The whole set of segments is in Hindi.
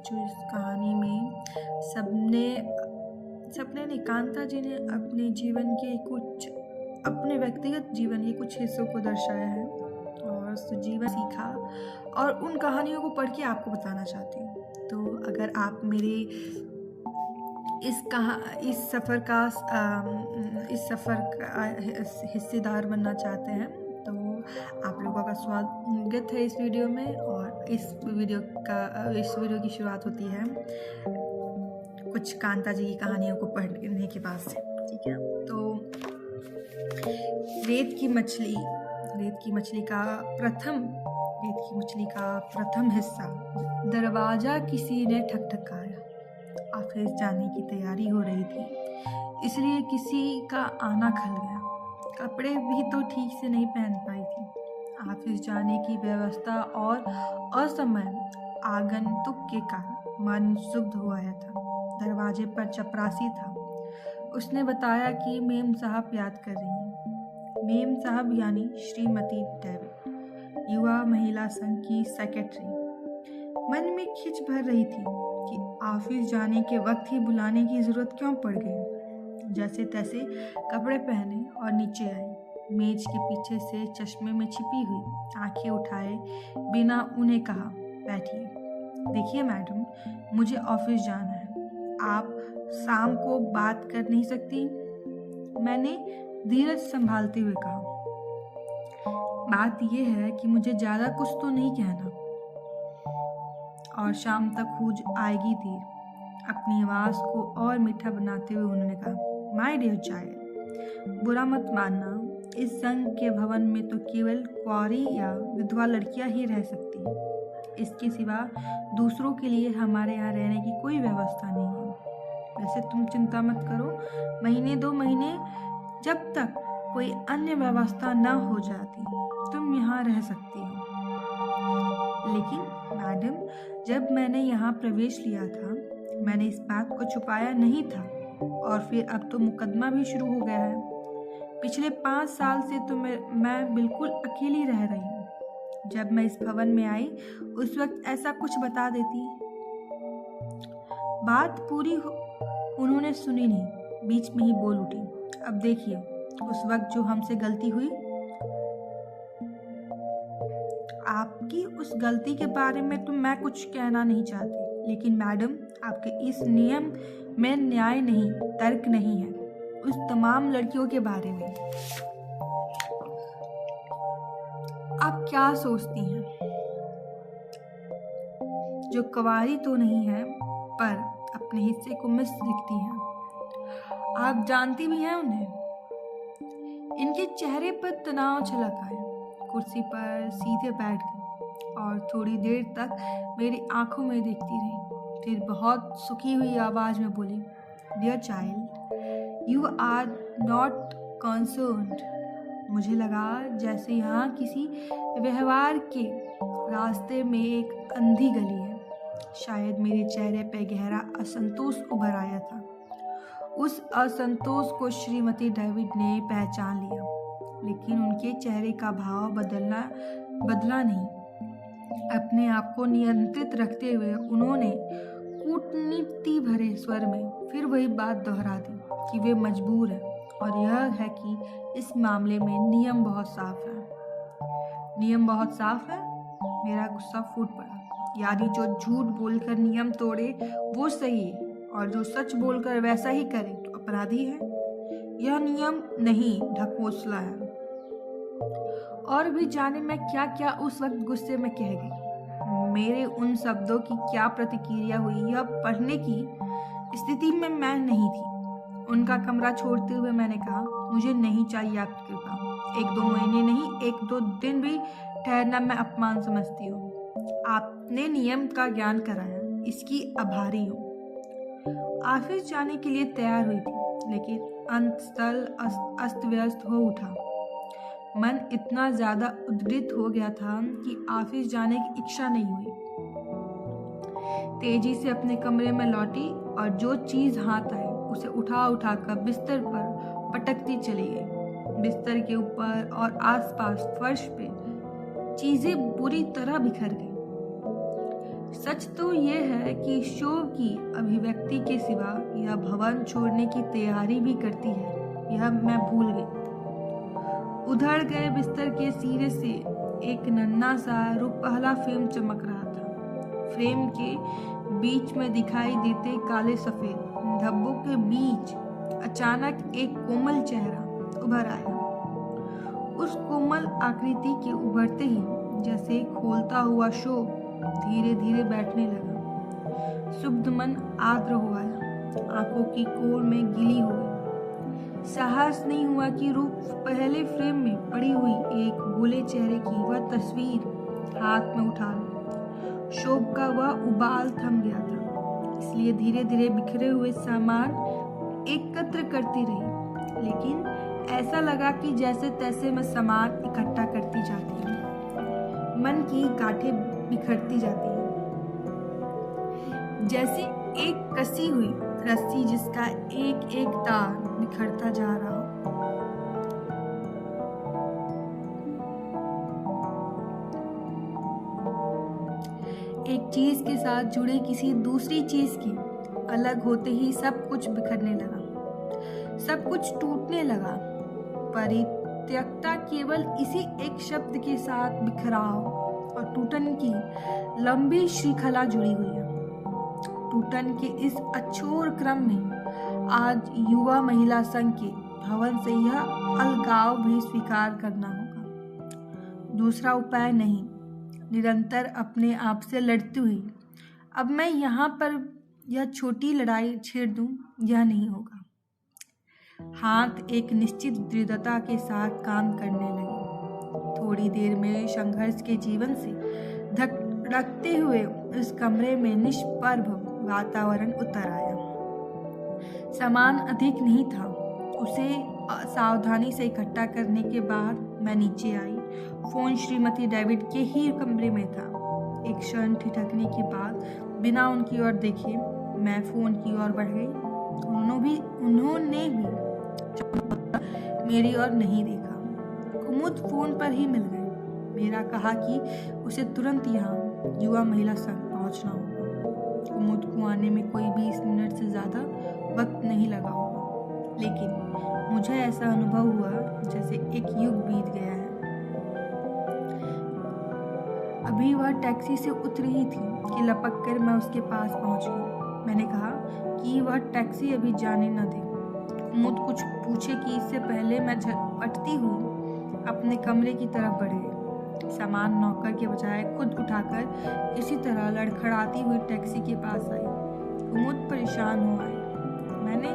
जो इस कहानी में सबने नहीं, कांता जी ने अपने जीवन के अपने व्यक्तिगत जीवन के कुछ हिस्सों को दर्शाया है और उस जीवन सीखा और उन कहानियों को पढ़ के आपको बताना चाहती हूँ। तो अगर आप मेरे इस सफ़र का हिस्सेदार बनना चाहते हैं तो आप लोगों का स्वागत है इस वीडियो में। और इस वीडियो की शुरुआत होती है कुछ कांता जी की कहानियों को पढ़ने के बाद से, ठीक है। तो रेत की मछली का प्रथम हिस्सा। दरवाज़ा किसी ने ठकठकाया। ऑफिस जाने की तैयारी हो रही थी, इसलिए किसी का आना खल गया। कपड़े भी तो ठीक से नहीं पहन पाई थी। ऑफिस जाने की व्यवस्था और असमय आगंतुक के कारण मन क्षुब्ध हो आया था। दरवाजे पर चपरासी था। उसने बताया कि मेम साहब याद कर रही हैं। मेम साहब यानी श्रीमती डेविड, युवा महिला संघ की सेक्रेटरी। मन में खिंच भर रही थी कि ऑफिस जाने के वक्त ही बुलाने की जरूरत क्यों पड़ गई। जैसे तैसे कपड़े पहने और नीचे आई। मेज के पीछे से चश्मे में छिपी हुई आंखें उठाए बिना उन्हें कहा, बैठिए। देखिए मैडम, मुझे ऑफिस जाना है। आप शाम को बात कर नहीं सकती? मैंने धीरज संभालते हुए कहा। बात यह है कि मुझे ज़्यादा कुछ तो नहीं कहना और शाम तक हो आएगी देर। अपनी आवाज़ को और मीठा बनाते हुए उन्होंने कहा, माय डियर चाइल्ड, बुरा मत मानना, इस संघ के भवन में तो केवल कुंवारी या विधवा लड़कियां ही रह सकती हैं। इसके सिवा दूसरों के लिए हमारे यहाँ रहने की कोई व्यवस्था नहीं है। वैसे तुम चिंता मत करो, महीने 2 महीने जब तक कोई अन्य व्यवस्था न हो जाती तुम यहाँ रह सकती हो। लेकिन मैडम, जब मैंने यहाँ प्रवेश लिया था मैंने इस बात को छुपाया नहीं था, और फिर अब तो मुकदमा भी शुरू हो गया है। पिछले 5 साल से तो मैं बिल्कुल अकेली रह रही हूँ। जब मैं इस भवन में आई उस वक्त ऐसा कुछ बता देती। बात पूरी उन्होंने सुनी नहीं, बीच में ही बोल उठी। अब देखिए, उस वक्त जो हमसे गलती हुई, आपकी उस गलती के बारे में तो मैं कुछ कहना नहीं चाहती, लेकिन मैडम, आपके इस नियम में न्याय नहीं, तर्क नहीं है। उस तमाम लड़कियों के बारे में आप क्या सोचती हैं, जो कुंवारी तो नहीं है पर अपने हिस्से को मिस लिखती हैं? आप जानती भी हैं उन्हें? इनके चेहरे पर तनाव छलक आया। कुर्सी पर सीधे बैठ गई और थोड़ी देर तक मेरी आंखों में देखती रही। फिर बहुत सुखी हुई आवाज में बोली, dear child, you are not concerned. मुझे लगा जैसे यहाँ किसी व्यवहार के रास्ते में एक अंधी गली है। शायद मेरे चेहरे पर गहरा असंतोष उभर आया था। उस असंतोष को श्रीमती डेविड ने पहचान लिया, लेकिन उनके चेहरे का भाव बदला नहीं। अपने आप को नियंत्रित रखते हुए उन्होंने कूटनीति भरे स्वर में फिर वही बात दोहरा दी कि वे मजबूर हैं, और यह है कि इस मामले में नियम बहुत साफ है। नियम बहुत साफ है? मेरा गुस्सा फूट पड़ा। यानी जो झूठ बोलकर नियम तोड़े वो सही है, और जो सच बोलकर वैसा ही करे तो अपराधी है। यह नियम नहीं, ढकोसला है। और भी जाने मैं क्या क्या उस वक्त गुस्से में कह गई। मेरे उन शब्दों की क्या प्रतिक्रिया हुई यह पढ़ने की स्थिति में मैं नहीं थी। उनका कमरा छोड़ते हुए मैंने कहा, मुझे नहीं चाहिए आपकी कृपा। 1-2 महीने नहीं, 1-2 दिन भी ठहरना मैं अपमान समझती हूँ। आपने नियम का ज्ञान कराया, इसकी आभारी हूँ। ऑफिस जाने के लिए तैयार हुई थी, लेकिन अंतस्थल अस्त व्यस्त हो उठा। मन इतना ज़्यादा उद्विग्न हो गया था कि ऑफिस जाने की इच्छा नहीं हुई। तेजी से अपने कमरे में लौटी और जो चीज़ हाथ आई उसे उठा कर बिस्तर पर पटकती चली गई। बिस्तर के ऊपर और आसपास फर्श पे चीज़ें बुरी तरह बिखर गई। सच तो ये है कि शोभ की अभिव्यक्ति के सिवा यह भवन छोड़ने की तैयारी भी करती है, यह मैं भूल गई। उधड़ गए बिस्तर के सिरे से एक नन्हा सा रुपहला फ्रेम चमक रहा था। फ्रेम के बीच में दिखाई देते काले सफेद धब्बों के बीच अचानक एक कोमल चेहरा उभर आया। उस कोमल आकृति के उभरते ही जैसे खोलता हुआ शोभ धीरे धीरे बैठने लगा। शुद्ध मन आर्द्र हो आया, आंखों की कोर में गिली हो गई। साहस नहीं हुआ कि रूप पहले फ्रेम में पड़ी हुई एक भोले चेहरे की वह तस्वीर हाथ में उठा लूं। शोभ का वह उबाल थम गया था, इसलिए धीरे धीरे बिखरे हुए सामान एकत्र करती रही, लेकिन ऐसा लगा कि जैसे तैसे मैं सामान इकट्ठा करती जाती हूँ, मन की गांठें बिखरती जाती है, जैसे एक कसी हुई रस्सी जिसका एक एक तार बिखरता जा रहा हो। एक चीज के साथ जुड़े किसी दूसरी चीज की अलग होते ही सब कुछ बिखरने लगा, सब कुछ टूटने लगा। परित्यक्ता केवल इसी एक शब्द के साथ बिखराव और टूटन की लंबी श्रृंखला जुड़ी हुई है। टूटन के इस अछूर क्रम में आज युवा महिला संघ के भवन से यह अलगाव भी स्वीकार करना होगा। दूसरा उपाय नहीं, निरंतर अपने आप से लड़ती हुई अब मैं यहाँ पर यह छोटी लड़ाई छेड़ दूं, यह नहीं होगा। हाथ एक निश्चित दृढ़ता के साथ काम करने लगे। थोड़ी देर में संघर्ष के जीवन से धड़कते हुए उस कमरे में निष्प्रभ वातावरण उतर आया। सामान अधिक नहीं था, उसे सावधानी से इकट्ठा करने के बाद मैं नीचे आई। फोन श्रीमती डेविड के ही कमरे में था। एक क्षण ठिठकने के बाद बिना उनकी ओर देखे मैं फोन की ओर बढ़ गई। उन्होंने भी मेरी ओर नहीं देखा। कुमुद फोन पर ही मिल गए। मेरा कहा कि उसे तुरंत यहाँ युवा महिला संघ पहुँचना होगा। कुमुद को आने में कोई 20 मिनट से ज़्यादा वक्त नहीं लगा होगा, लेकिन मुझे ऐसा अनुभव हुआ जैसे एक युग बीत गया है। अभी वह टैक्सी से उतरी ही थी कि लपक कर मैं उसके पास पहुंच गई। मैंने कहा कि वह टैक्सी अभी जाने न दे। कुमुद कुछ पूछे कि इससे पहले मैं झपटती हुई अपने कमरे की तरफ बढ़ गई। सामान नौकर के बजाय खुद उठाकर किसी तरह लड़खड़ाती हुई टैक्सी के पास आई। कुमुद परेशान हो आई। मैंने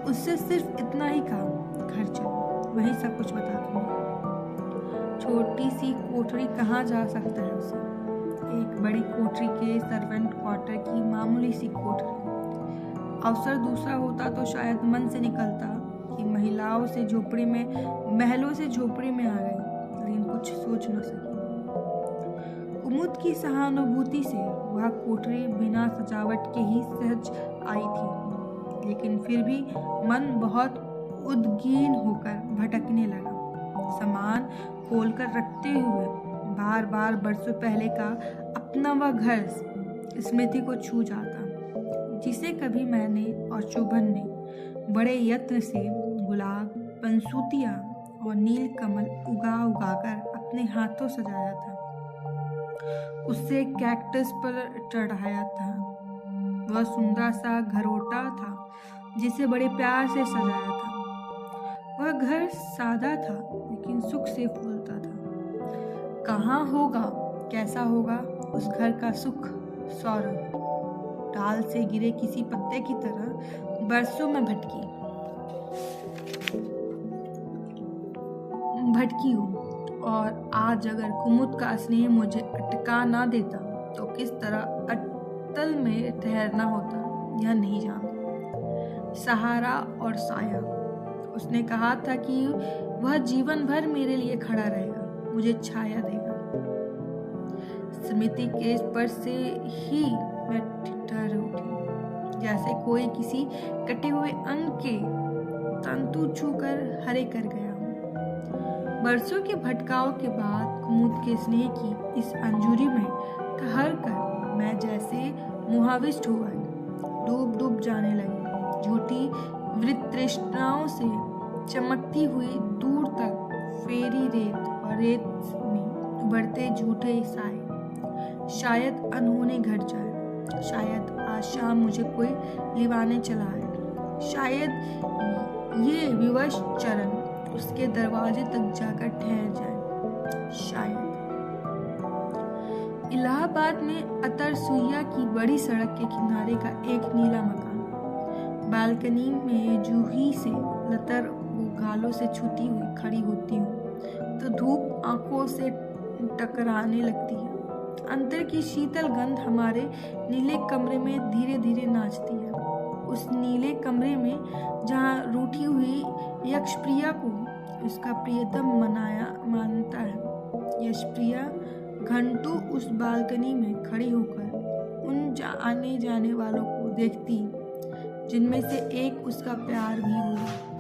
उससे सिर्फ इतना ही कहा, घर चलो, वही सब कुछ बता दूंगी। छोटी सी कोठरी कहाँ जा सकता है उसे? एक बड़ी कोठरी के सर्वेंट क्वार्टर की मामूली सी कोठरी। अवसर दूसरा होता तो शायद मन से निकलता कि महिलाओं से झोपड़ी में महलों से झोपड़ी में आ गई, लेकिन कुछ सोच न सकी। कुमुद की सहानुभूति से वह कोठरी बिना सजावट के ही सहज आई थी, लेकिन फिर भी मन बहुत उद्गीन होकर भटकने लगा। सामान खोलकर रखते हुए बार बार बरसों पहले का अपना वह घर स्मृति को छू जाता, जिसे कभी मैंने और शोभन ने बड़े यत्न से गुलाब, पंसूतियाँ और नील कमल उगा कर अपने हाथों सजाया था, उससे कैक्टस पर चढ़ाया था। वह सुंदर सा घरोटा था जिसे बड़े प्यार से सजाया था। वह घर सादा था लेकिन सुख से फूलता था। कहाँ होगा, कैसा होगा उस घर का सुख सौरभ? डाल से गिरे किसी पत्ते की तरह बरसों में भटकी हूँ, और आज अगर कुमुद का स्नेह मुझे अटका ना देता तो किस तरह अटल में ठहरना होता यह नहीं जानता। सहारा और साया, उसने कहा था कि वह जीवन भर मेरे लिए खड़ा रहेगा, मुझे छाया देगा। स्मृति के स्पर्श से ही मैं ठिठुर उठी, जैसे कोई किसी कटे हुए अंग के तंतु छूकर हरे कर गया हूँ। बरसों के भटकाव के बाद कुमुद के स्नेह की इस अंजूरी में ठहर कर मैं जैसे मोहाविष्ट हो गई, डूब डूब जाने लगी। झूठी वृत्तृष्णाओं से चमकती हुई दूर तक फेरी रेत और रेत में उभरते झूठे साए। शायद अनहोनी घट जाए, शायद आज शाम मुझे कोई लिवाने चला आए, शायद ये विवश चरण उसके दरवाजे तक जाकर ठहर जाए। शायद इलाहाबाद में अतर सुइया की बड़ी सड़क के किनारे का एक नीला मकान, बालकनी में जूही से लतर गालों से छूती हुई खड़ी होती हूँ तो धूप आंखों से टकराने लगती है। अंतर की शीतल गंध हमारे नीले कमरे में धीरे धीरे नाचती है। उस नीले कमरे में जहाँ रूठी हुई यक्षप्रिया को उसका प्रियतम मानता है, यशप्रिया घंटों उस बालकनी में खड़ी होकर उन आने जाने वालों को देखती, जिनमें से एक उसका प्यार भी हो।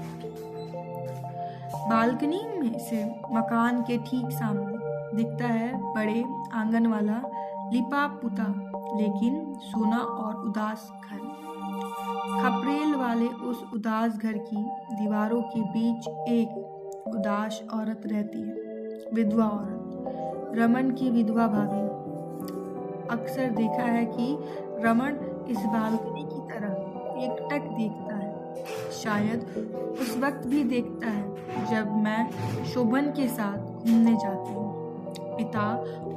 बालकनी में से मकान के ठीक सामने दिखता है बड़े आंगन वाला लिपा पुता लेकिन सूना और उदास घर। खपरेल वाले उस उदास घर की दीवारों के बीच एक उदास औरत रहती है, विधवा औरत, रमन की विधवा भाभी। अक्सर देखा है कि रमन इस बालकनी की तरफ एकटक देखता है, शायद उस वक्त भी देखता है जब मैं शोभन के साथ घूमने जाती हूँ। पिता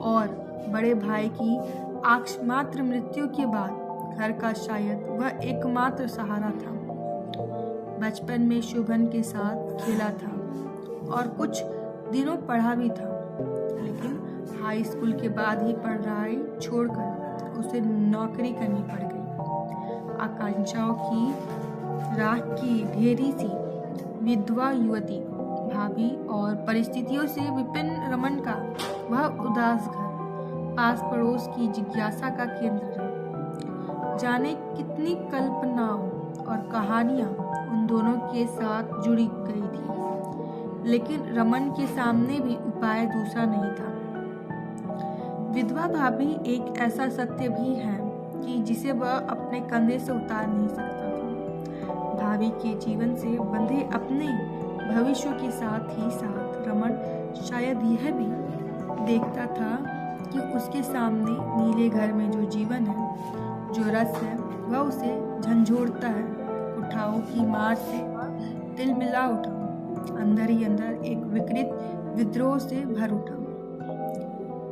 और बड़े भाई की आकस्मात्र मृत्यु के बाद घर का शायद वह एकमात्र सहारा था। बचपन में शोभन के साथ खेला था और कुछ दिनों पढ़ा भी था, लेकिन हाई स्कूल के बाद ही पढ़ाई छोड़कर उसे नौकरी करनी पड़ गई। आकांक्षाओं की राख की ढेरी सी विधवा युवती भाभी और परिस्थितियों से विपिन रमन का वह उदास घर पास पड़ोस की जिज्ञासा का केंद्र है। जाने कितनी कल्पनाओं और कहानियां उन दोनों के साथ जुड़ी गई थी, लेकिन रमन के सामने भी उपाय दूसरा नहीं था। विधवा भाभी एक ऐसा सत्य भी है कि जिसे वह अपने कंधे से उतार नहीं सकता था। भाभी के जीवन से बंधे अपने भविष्य के साथ ही साथ रमन शायद यह भी देखता था कि उसके सामने नीले घर में जो जीवन है, जो रस है, वह उसे झंझोड़ता है। उठाओ की मार से तिलमिला उठा, अंदर ही अंदर एक विकृत विद्रोह से भर उठा।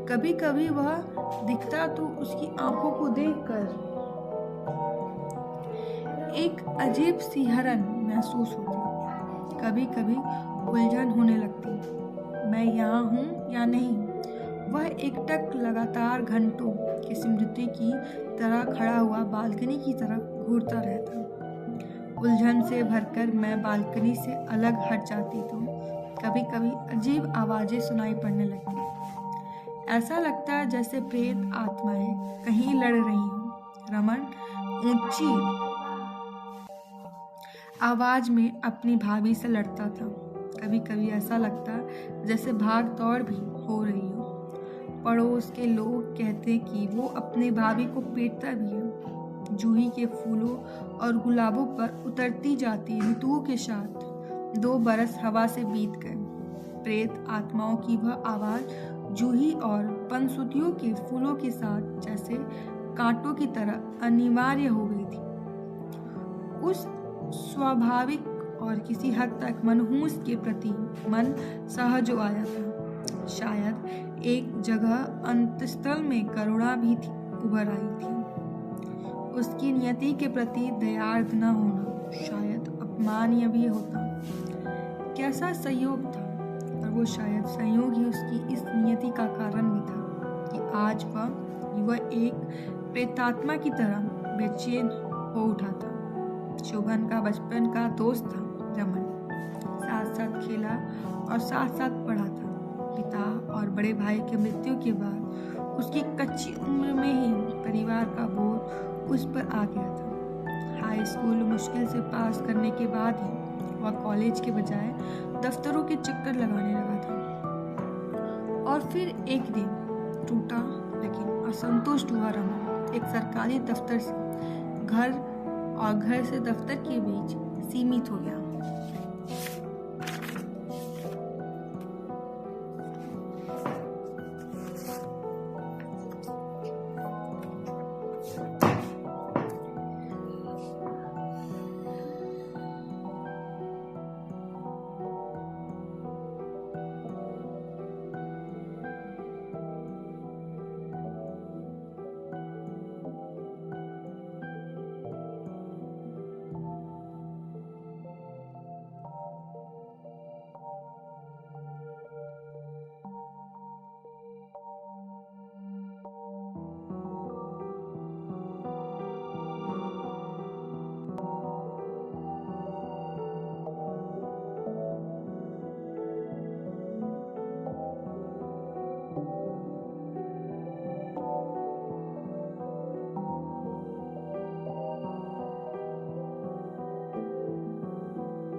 कभी कभी वह दिखता तो उसकी आंखों को देखकर एक अजीब सी हरन महसूस होती, कभी कभी उलझन होने लगती, मैं यहाँ हूँ या नहीं। वह एकटक लगातार घंटों की स्मृति की तरह खड़ा हुआ बालकनी की तरफ घूरता रहता। उलझन से भरकर मैं बालकनी से अलग हट जाती तो कभी कभी अजीब आवाजें सुनाई पड़ने लगती। ऐसा लगता है जैसे प्रेत आत्माएं कहीं लड़ रही हों। रमन ऊंची आवाज में अपनी भाभी से लड़ता था। कभी कभी ऐसा लगता जैसे भाग दौड़ भी हो रही हो। पड़ोस के लोग कहते कि वो अपने भाभी को पीटता भी है। जूही के फूलों और गुलाबों पर उतरती जाती ऋतुओं के साथ 2 बरस हवा से बीत गए। प्रेत आत्माओं की वह आवाज जूही और पंसुतियों के फूलों के साथ जैसे कांटों की तरह अनिवार्य हो गई थी। उस स्वाभाविक और किसी हद तक मनहूस के प्रति मन सहज हो आया था। शायद एक जगह अंतस्थल में करुणा भी उभर आई थी। उसकी नियति के प्रति दयार्द न होना शायद अपमाननीय भी होता। कैसा संयोग था, और वो शायद संयोग ही उसकी इस नियति का कारण भी था कि आज वह एक प्रेतात्मा की तरह बेचैन हो उठा था। शोभन का बचपन का दोस्त था रमन, साथ साथ खेला और साथ साथ पढ़ा था। पिता और बड़े भाई की मृत्यु के बाद उसकी कच्ची उम्र में ही परिवार का बोझ उस पर आ गया था। हाई स्कूल मुश्किल से पास करने के बाद ही वह कॉलेज के बजाय दफ्तरों के चक्कर लगाने लगा था। और फिर एक दिन टूटा लेकिन असंतुष्ट हुआ रमन। एक सरकारी दफ्तर से घर और घर से दफ्तर के बीच सीमित हो गया।